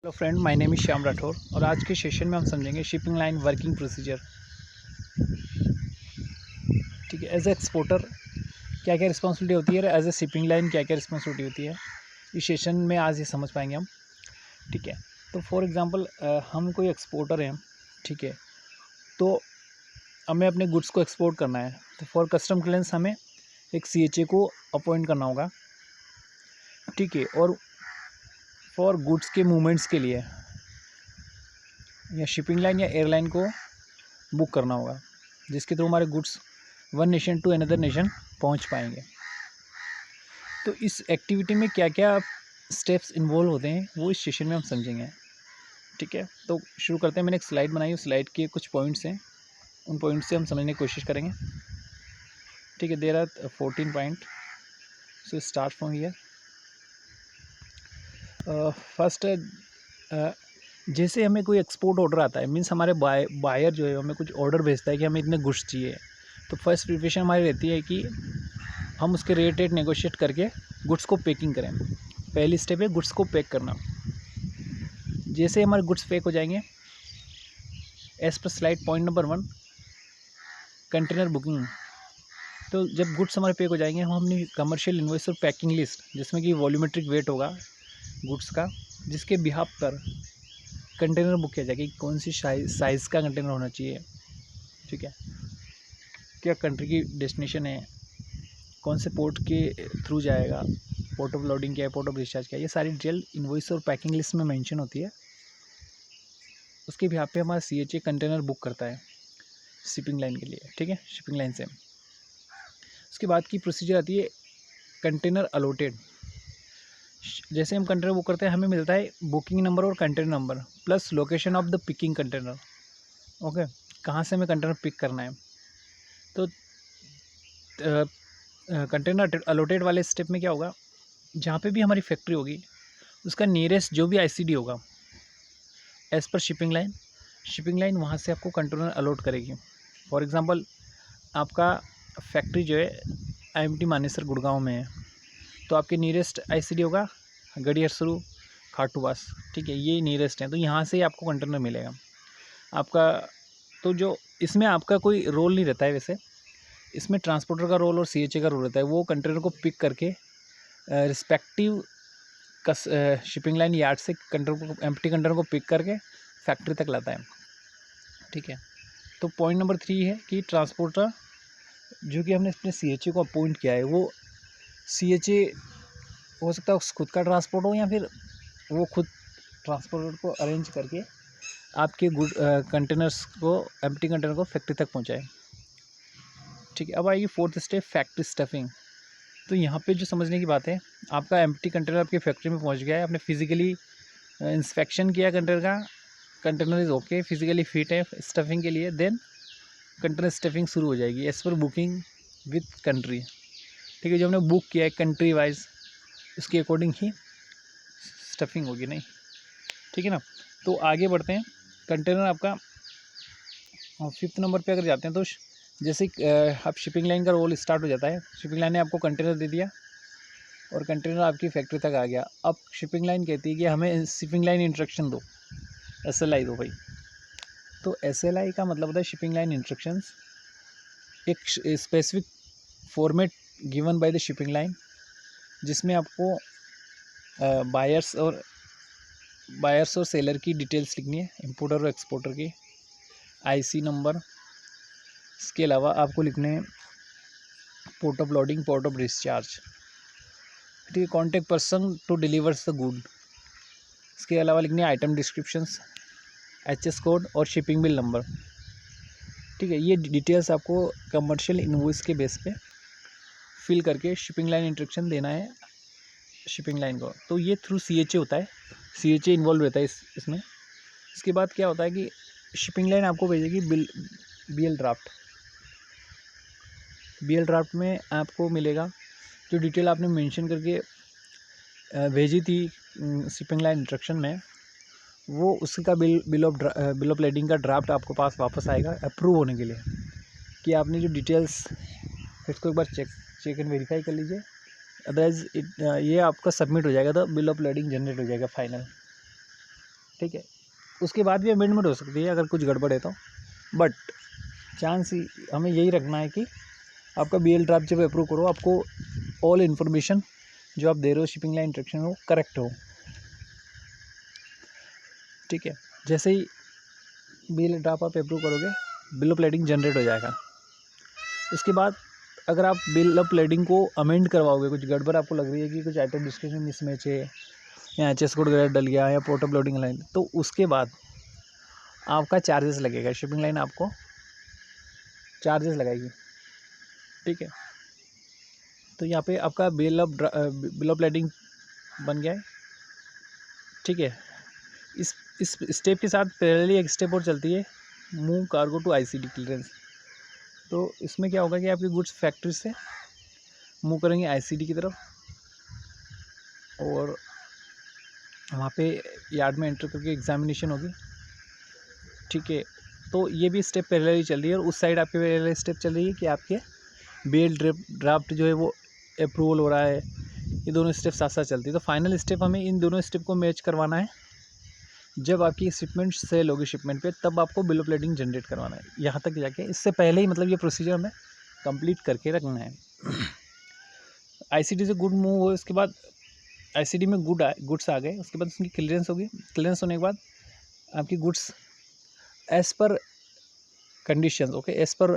Hello friend, my name is Shyam Rathore और आज के सेशन में हम समझेंगे शिपिंग लाइन वर्किंग प्रोसीजर। ठीक है, एज ए एक्सपोर्टर क्या क्या रिस्पॉन्सिबिलिटी होती है, एज ए शिपिंग लाइन क्या क्या रिस्पॉन्सिबिलिटी होती है, इस सेशन में आज ये समझ पाएंगे हम। ठीक है, तो फॉर एग्जांपल हम कोई एक्सपोर्टर हैं। ठीक है, तो हमें अपने गुड्स को एक्सपोर्ट करना है, तो फॉर कस्टम क्लियरेंस हमें एक CHA को अपॉइंट करना होगा। ठीक है, और फॉर गुड्स के मूवमेंट्स के लिए या शिपिंग लाइन या एयरलाइन को बुक करना होगा, जिसके थ्रू हमारे goods one nation to another nation पहुंच पाएंगे। तो इस एक्टिविटी में क्या क्या स्टेप्स इन्वॉल्व होते हैं वो इस सेशन में हम समझेंगे। ठीक है, तो शुरू करते हैं। मैंने एक स्लाइड बनाई, उस स्लाइड के कुछ पॉइंट्स हैं, उन पॉइंट्स से हम समझने की कोशिश करेंगे। ठीक है, there are 14 point, so start from here. First, जैसे हमें कोई एक्सपोर्ट ऑर्डर आता है, मीन्स हमारे बायर जो है हमें कुछ ऑर्डर भेजता है कि हमें इतने गुड्स चाहिए, तो फर्स्ट प्रिपरेशन हमारी रहती है कि हम उसके रेट नेगोशिएट करके गुड्स को पैकिंग करें। पहली स्टेप है गुड्स को पैक करना। जैसे हमारे गुड्स पैक हो जाएंगे, as per slide point number 1, container booking. तो जब गुड्स हमारे पैक हो जाएंगे, हम अपनी कमर्शियल इन्वॉइस और पैकिंग लिस्ट, जिसमें कि वॉल्यूमेट्रिक वेट होगा गुड्स का, जिसके बिहाफ पर कंटेनर बुक किया जाएगा कि कौन सी साइज़ का कंटेनर होना चाहिए। ठीक है, क्या कंट्री की डेस्टिनेशन है, कौन से पोर्ट के थ्रू जाएगा, पोर्ट ऑफ लोडिंग क्या है, पोर्ट ऑफ डिस्चार्ज क्या है, ये सारी डिटेल इनवॉइस और पैकिंग लिस्ट में मेंशन होती है। उसके भी यहाँ पे हमारा CHA कंटेनर बुक करता है शिपिंग लाइन के लिए। ठीक है, शिपिंग लाइन से उसके बाद की प्रोसीजर आती है कंटेनर अलॉटेड। जैसे हम कंटेनर बुक करते हैं, हमें मिलता है बुकिंग नंबर और container number plus location of the picking container. Okay, कहाँ से हमें कंटेनर पिक करना है। तो कंटेनर अलॉटेड वाले स्टेप में क्या होगा, जहाँ पे भी हमारी फैक्ट्री होगी उसका नियरेस्ट जो भी ICD होगा एज़ पर शिपिंग लाइन वहाँ से आपको कंटेनर अलॉट करेगी। फॉर एग्ज़ाम्पल, आपका फैक्ट्री जो है IMT मानेसर गुड़गांव में है, तो आपके नियरेस्ट ICD होगा गड़ियासरू खाटूवास। ठीक है, ये नियरेस्ट है, तो यहाँ से ही आपको कंटेनर मिलेगा आपका। तो जो इसमें आपका कोई रोल नहीं रहता है, वैसे इसमें ट्रांसपोर्टर का रोल और CHA का रोल रहता है। वो कंटेनर को पिक करके रिस्पेक्टिव शिपिंग लाइन यार्ड से कंटेनर को, एम्प्टी कंटेनर को पिक करके फैक्ट्री तक लाता है। ठीक है, तो पॉइंट नंबर 3 है कि ट्रांसपोर्टर जो कि हमने अपने CHA को अपॉइंट किया है, वो CHA हो सकता है खुद का ट्रांसपोर्ट हो या फिर वो खुद ट्रांसपोर्टर को अरेंज करके आपके गुड कंटेनर्स को, एम्प्टी कंटेनर को फैक्ट्री तक पहुंचाए। ठीक है, अब आएगी फोर्थ स्टेप, फैक्ट्री स्टफिंग। तो यहाँ पे जो समझने की बात है, आपका एम्प्टी कंटेनर आपकी फैक्ट्री में पहुँच गया है, आपने फिजिकली इंस्पेक्शन किया कंटेनर का, container is okay, physically fit है स्टफिंग के लिए, देन कंटेनर स्टफिंग शुरू हो जाएगी as per booking with country. ठीक है, जो हमने बुक किया है कंट्री वाइज, उसके अकॉर्डिंग ही स्टफिंग होगी। नहीं, ठीक है ना। तो आगे बढ़ते हैं। कंटेनर आपका 5th नंबर पे अगर जाते हैं, तो जैसे आप शिपिंग लाइन का रोल स्टार्ट हो जाता है। शिपिंग लाइन ने आपको कंटेनर दे दिया और कंटेनर आपकी फैक्ट्री तक आ गया। अब शिपिंग लाइन कहती है कि हमें शिपिंग लाइन इंस्ट्रक्शन दो, SLI दो भाई। तो SLI का मतलब होता है शिपिंग लाइन इंस्ट्रक्शंस, एक specific format given by the shipping line, जिसमें आपको बायर्स और सेलर की डिटेल्स लिखनी है, इंपोर्टर और एक्सपोर्टर की IC नंबर। इसके अलावा आपको लिखने हैं port of loading, port of discharge. ठीक है, contact person to delivers the good. इसके अलावा लिखनी है आइटम डिस्क्रिप्शंस, HS कोड और शिपिंग बिल नंबर। ठीक है, ये डिटेल्स आपको कमर्शियल इनवॉइस के बेस पे फिल करके शिपिंग लाइन इंस्ट्रक्शन देना है शिपिंग लाइन को। तो ये थ्रू CHA होता है, CHA इन्वॉल्व रहता है इसमें। इसके बाद क्या होता है कि शिपिंग लाइन आपको भेजेगी BL ड्राफ्ट में आपको मिलेगा जो डिटेल आपने मेंशन करके भेजी थी शिपिंग लाइन इंस्ट्रक्शन में, वो उसका बिल ऑफ लेडिंग का ड्राफ्ट आपको पास वापस आएगा अप्रूव होने के लिए, कि आपने जो डिटेल्स, इसको एक बार चेक एंड वेरीफाई कर लीजिए। अदरवाइज ये आपका सबमिट हो जाएगा, तो बिल ऑफ लेडिंग जनरेट हो जाएगा फाइनल। ठीक है। उसके बाद भी अमेंडमेंट हो सकती है अगर कुछ गड़बड़ है तो, बट चांस ही हमें यही रखना है कि आपका BL ड्राफ्ट जब अप्रूव करो आपको ऑल इन्फॉर्मेशन जो आप दे रहे हो शिपिंग लाइन इंस्ट्रक्शन हो करेक्ट हो, ठीक है। जैसे ही BL ड्राफ्ट आप अप्रूव करोगे बिल ऑफ lading जनरेट हो जाएगा। उसके बाद अगर आप बिल ऑफ lading को अमेंड करवाओगे, कुछ गड़बड़ आपको लग रही है कि कुछ आइटम डिस्क्रिप्शन मिसमैच है या HS कोड वगैरह डल गया या पोर्ट ऑफ लोडिंग लाइन, तो उसके बाद आपका चार्जेस लगेगा, शिपिंग लाइन आपको चार्जेस लगाएगी, ठीक है। तो यहाँ पे आपका बिल ऑफ lading बन गया है, ठीक है। इस स्टेप के साथ पैरेलली एक स्टेप और चलती है, move cargo to ICD clearance. तो इसमें क्या होगा कि आपके गुड्स फैक्ट्री से मूव करेंगे ICD की तरफ और वहाँ पे यार्ड में एंटर करके एग्जामिनेशन होगी, ठीक है। तो ये भी स्टेप पैरेलली चल रही है और उस साइड आपके पैरेलल स्टेप चल रही है कि आपके BL ड्राफ्ट जो है वो अप्रूवल हो रहा है। ये दोनों स्टेप साथ साथ चलती है। तो फाइनल स्टेप हमें इन दोनों स्टेप को मैच करवाना है। जब आपकी शिपमेंट सेल होगी शिपमेंट पे, तब आपको बिल ऑफ lading जनरेट करवाना है। यहाँ तक जाके इससे पहले ही मतलब ये प्रोसीजर हमें कंप्लीट करके रखना है। ICD से गुड मूव हुए, उसके बाद ICD में गुड्स आ गए, उसके बाद उसकी क्लियरेंस होगी। क्लियरेंस होने के बाद आपकी goods as per conditions, okay, as per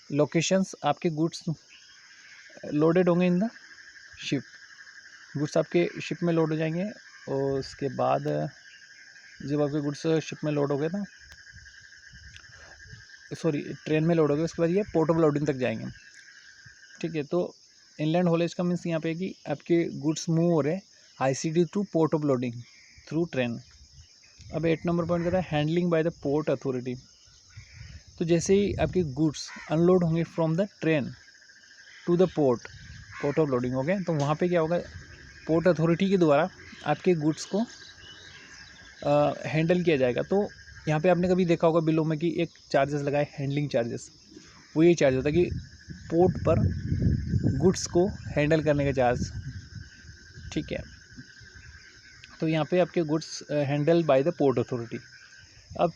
locations आपके गुड्स लोडेड होंगे इन द शिप। गुड्स आपके शिप में लोड हो जाएंगे और उसके बाद जब आपके गुड्स शिप में लोड हो गए ना, सॉरी ट्रेन में लोड हो गए, उसके बाद ये पोर्ट ऑफ लोडिंग तक जाएंगे, ठीक है। तो इनलैंड हॉलेज का मीन्स यहाँ पे कि आपके गुड्स मूव हो रहे हैं ICD to port of loading through train. अब 8 नंबर पॉइंट कहता है handling by the port authority. तो जैसे ही आपके गुड्स अनलोड होंगे from the train to the port of loading, हो गए, तो वहाँ पे क्या होगा, पोर्ट अथॉरिटी के द्वारा आपके गुड्स को हैंडल किया जाएगा। तो यहाँ पे आपने कभी देखा होगा बिलों में कि एक चार्जेस लगाए हैंडलिंग चार्जेस, वो ये चार्ज होता है कि पोर्ट पर गुड्स को हैंडल करने का चार्ज, ठीक है। तो यहाँ पे आपके goods handle bye the port authority. अब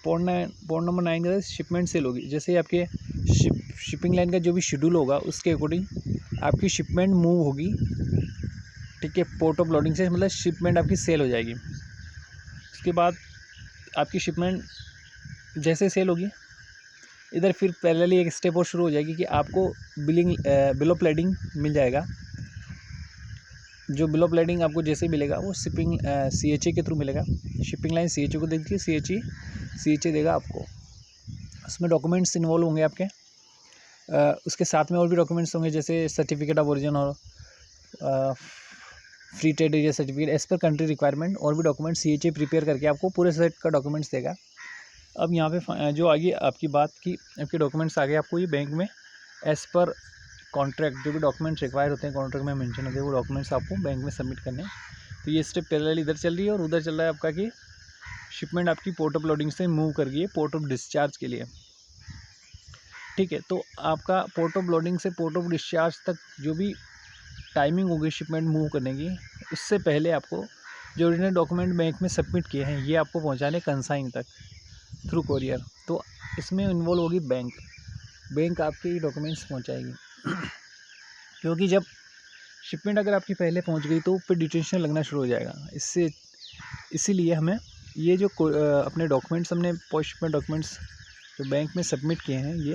पॉइंट नंबर 9 का शिपमेंट सेल होगी। जैसे आपके शिपिंग लाइन का जो भी शेड्यूल होगा उसके अकॉर्डिंग आपकी शिपमेंट मूव होगी, ठीक है, पोर्ट ऑफ लोडिंग से, मतलब शिपमेंट आपकी सेल हो जाएगी। उसके बाद आपकी शिपमेंट जैसे सेल होगी, इधर फिर पैरेलली एक स्टेप और शुरू हो जाएगी कि आपको बिल ऑफ lading मिल जाएगा। जो बिल ऑफ lading आपको जैसे मिलेगा वो शिपिंग CHA के थ्रू मिलेगा। शिपिंग लाइन CHA को देती है, CHA देगा आपको। उसमें डॉक्यूमेंट्स इन्वॉल्व होंगे आपके, उसके साथ में और भी डॉक्यूमेंट्स होंगे, जैसे सर्टिफिकेट ऑफ ओरिजिन और free trade area certificate, as per country requirement, और भी डॉक्यूमेंट CHA प्रिपेयर करके आपको पूरे सेट का डॉक्यूमेंट्स देगा। अब यहाँ पे जो आगे आपकी बात की, आपके डॉक्यूमेंट्स आगे आपको ये बैंक में एज़ पर कॉन्ट्रैक्ट जो भी डॉक्यूमेंट्स रिक्वायर होते हैं कॉन्ट्रैक्ट में मेंशन होते हैं, वो डॉक्यूमेंट्स आपको बैंक में सबमिट करने हैं। तो ये स्टेप पैरेलल इधर चल रही है और उधर चल रहा है आपका कि शिपमेंट आपकी पोर्ट ऑफ लोडिंग से मूव कर गई है पोर्ट ऑफ डिस्चार्ज के लिए, ठीक है। तो आपका पोर्ट ऑफ लोडिंग से पोर्ट ऑफ डिस्चार्ज तक जो भी टाइमिंग होगी शिपमेंट मूव करने की, उससे पहले आपको जो ओरिजिनल डॉक्यूमेंट बैंक में सबमिट किए हैं ये आपको पहुँचाने कंसाइन तक थ्रू कोरियर। तो इसमें इन्वॉल्व होगी बैंक आपके डॉक्यूमेंट्स पहुंचाएगी। क्योंकि जब शिपमेंट अगर आपकी पहले पहुंच गई तो फिर डिटेंशन लगना शुरू हो जाएगा। इसीलिए हमें ये जो अपने डॉक्यूमेंट्स हमने पोस्ट शिपमेंट डॉक्यूमेंट्स जो बैंक में सबमिट किए हैं ये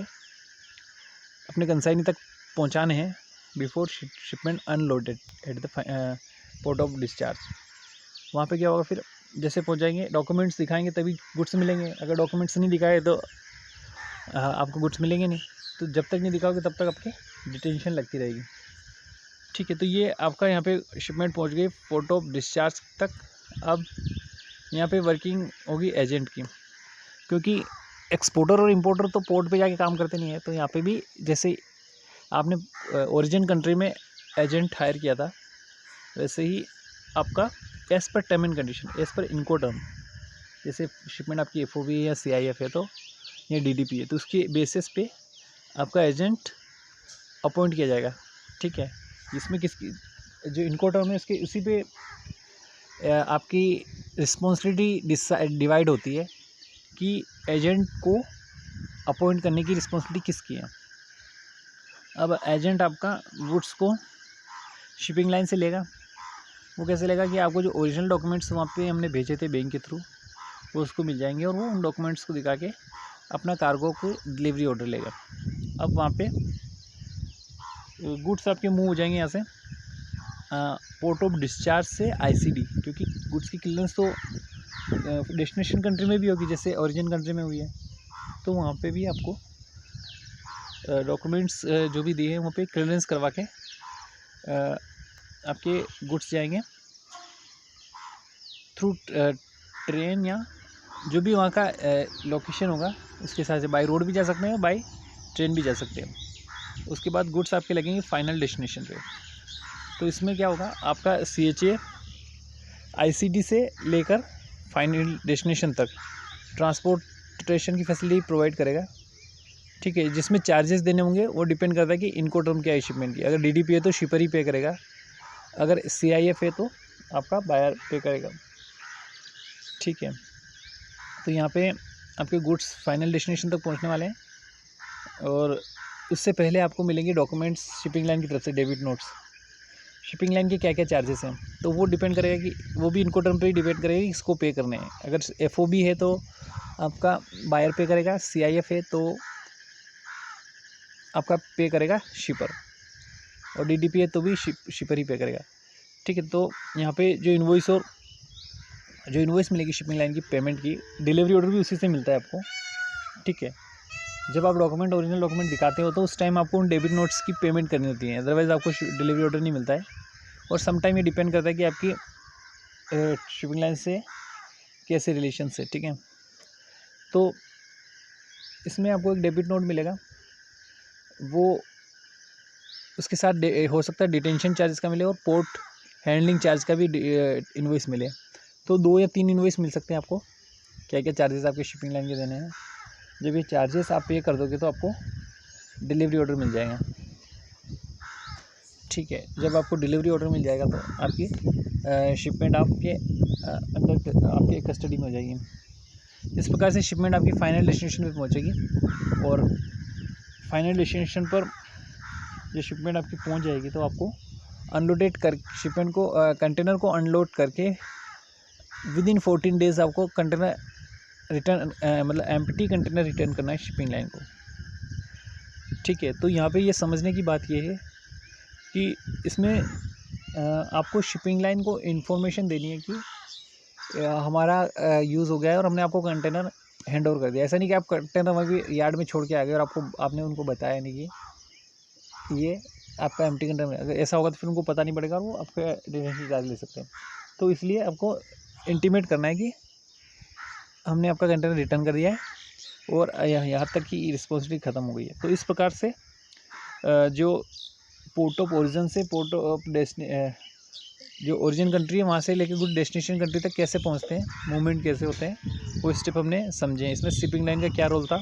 अपने कंसाइनी तक पहुंचाने हैं before shipment unloaded at the port of discharge. वहाँ पे क्या होगा, फिर जैसे पहुंच जाएंगे डॉक्यूमेंट्स दिखाएंगे तभी गुड्स मिलेंगे। अगर डॉक्यूमेंट्स नहीं दिखाए तो आपको गुड्स मिलेंगे नहीं। तो जब तक नहीं दिखाओगे तब तक आपकी डिटेंशन लगती रहेगी, ठीक है। तो ये आपका यहाँ पे शिपमेंट पहुँच गई पोर्ट ऑफ डिस्चार्ज तक। अब यहाँ पे वर्किंग होगी एजेंट की, क्योंकि एक्सपोर्टर और इंपोर्टर तो पोर्ट पे जाके काम करते नहीं है। तो यहाँ पे भी जैसे आपने ओरिजिन कंट्री में एजेंट हायर किया था, वैसे ही आपका as per term and condition, as per इनकोटर्म, जैसे शिपमेंट आपकी FOB है या CIF है तो या DDP है, तो उसके बेसिस पे आपका एजेंट अपॉइंट किया जाएगा, ठीक है। इसमें किसकी जो इनकोटर्म है उसके उसी पे आपकी रिस्पॉन्सिबिलिटी डिवाइड होती है कि एजेंट को अपॉइंट करने की रिस्पॉन्सिबिलिटी किसकी है। अब एजेंट आपका गुड्स को शिपिंग लाइन से लेगा। वो कैसे लेगा कि आपको जो ओरिजिनल डॉक्यूमेंट्स वहाँ पे हमने भेजे थे बैंक के थ्रू, वो उसको मिल जाएंगे और वो उन डॉक्यूमेंट्स को दिखा के अपना कार्गो को डिलीवरी ऑर्डर लेगा। अब वहाँ पे गुड्स आपके मूव हो जाएंगे यहाँ से पोर्ट ऑफ डिस्चार्ज से आईसीडी, क्योंकि गुड्स की क्लियरेंस तो डेस्टिनेशन कंट्री में भी होगी जैसे ओरिजिन कंट्री में हुई है, तो वहाँ पे भी आपको डॉक्यूमेंट्स जो भी दिए हैं वहाँ पे क्लियरेंस करवा के आपके गुड्स जाएंगे थ्रू ट्रेन या जो भी वहाँ का लोकेशन होगा उसके हिसाब से। बाई रोड भी जा सकते हैं, बाई ट्रेन भी जा सकते हैं। उसके बाद गुड्स आपके लगेंगे फाइनल डेस्टिनेशन पे। तो इसमें क्या होगा, आपका CHA ICD से लेकर फाइनल डेस्टिनेशन तक ट्रांसपोर्टेशन की फैसिलिटी प्रोवाइड करेगा, ठीक है। जिसमें चार्जेस देने होंगे वो डिपेंड करता है कि इनको टर्म क्या है शिपमेंट की। अगर DDP है तो शिपर ही पे करेगा, अगर CIF है तो आपका बायर पे करेगा, ठीक है। तो यहाँ पे आपके गुड्स फाइनल डेस्टिनेशन तक पहुँचने वाले हैं और उससे पहले आपको मिलेंगे डॉक्यूमेंट्स शिपिंग लाइन की तरफ से, डेबिट नोट्स। शिपिंग लाइन के क्या क्या चार्जेस हैं तो वो डिपेंड करेगा कि वो भी इनको टर्म पे ही डिपेंड करेगा कि इसको पे करने हैं। अगर FOB है तो आपका बायर पे करेगा, CIF है तो आपका पे करेगा शिपर, और DDP है तो भी शिपर ही पे करेगा, ठीक है। तो यहाँ पे जो इन्वॉइस मिलेगी शिपिंग लाइन की पेमेंट की, डिलीवरी ऑर्डर भी उसी से मिलता है आपको, ठीक है। जब आप ओरिजिनल डॉक्यूमेंट दिखाते हो तो उस टाइम आपको उन डेबिट नोट्स की पेमेंट करनी होती है, अदरवाइज़ आपको डिलीवरी ऑर्डर नहीं मिलता है। और सम टाइम ये डिपेंड करता है कि आपकी शिपिंग लाइन से कैसे रिलेशन है, ठीक है। तो इसमें आपको एक डेबिट नोट मिलेगा, वो उसके साथ हो सकता है डिटेंशन चार्जेस का मिले और पोर्ट हैंडलिंग चार्ज का भी इन्वॉइस मिले। तो 2 या 3 इन्वॉइस मिल सकते हैं आपको, क्या क्या चार्जेस आपके शिपिंग लाइन के देने हैं। जब ये चार्जेस आप पे कर दोगे तो आपको डिलीवरी ऑर्डर मिल जाएगा, ठीक है। जब आपको डिलीवरी ऑर्डर मिल जाएगा तो आपकी शिपमेंट आपके अंदर आपके कस्टडी में हो जाएगी। इस प्रकार से शिपमेंट आपकी फाइनल डेस्टिनेशन पे पहुंचेगी और फाइनल डेस्टिनेशन पर जो शिपमेंट आपकी पहुंच जाएगी तो आपको अनलोडेड कर शिपमेंट को कंटेनर को अनलोड करके विदिन 14 डेज़ आपको कंटेनर रिटर्न मतलब एम्प्टी कंटेनर रिटर्न करना है शिपिंग लाइन को, ठीक है। तो यहाँ पे ये समझने की बात ये है कि इसमें आपको शिपिंग लाइन को इन्फॉर्मेशन देनी है कि हमारा यूज़ हो गया है और हमने आपको कंटेनर हैंड ओवर कर दिया। ऐसा नहीं कि आप कंटेनर वहाँ भी यार्ड में छोड़ के आ गए और आपने उनको बताया नहीं कि ये आपका एम्प्टी कंटेनर है। अगर ऐसा होगा तो फिर उनको पता नहीं पड़ेगा और वो आपका डिटेंशन चार्ज ले सकते हैं। तो इसलिए आपको इंटीमेट करना है कि हमने आपका कंटेनर रिटर्न कर दिया है और यहाँ तक की रिस्पॉन्सिबिलिटी ख़त्म हो गई है। तो इस प्रकार से जो पोर्ट ऑफ ओरिजिन से पोर्ट ऑफ जो ओरिजिन कंट्री है वहाँ से लेकर गुड डेस्टिनेशन कंट्री तक कैसे पहुँचते हैं, मूवमेंट कैसे होते हैं, वो स्टेप हमने समझे हैं। इसमें शिपिंग लाइन का क्या रोल था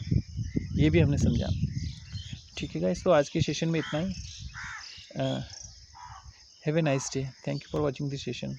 ये भी हमने समझा, ठीक है गाइस। तो आज के सेशन में इतना ही। Have a nice day, thank you for watching this session.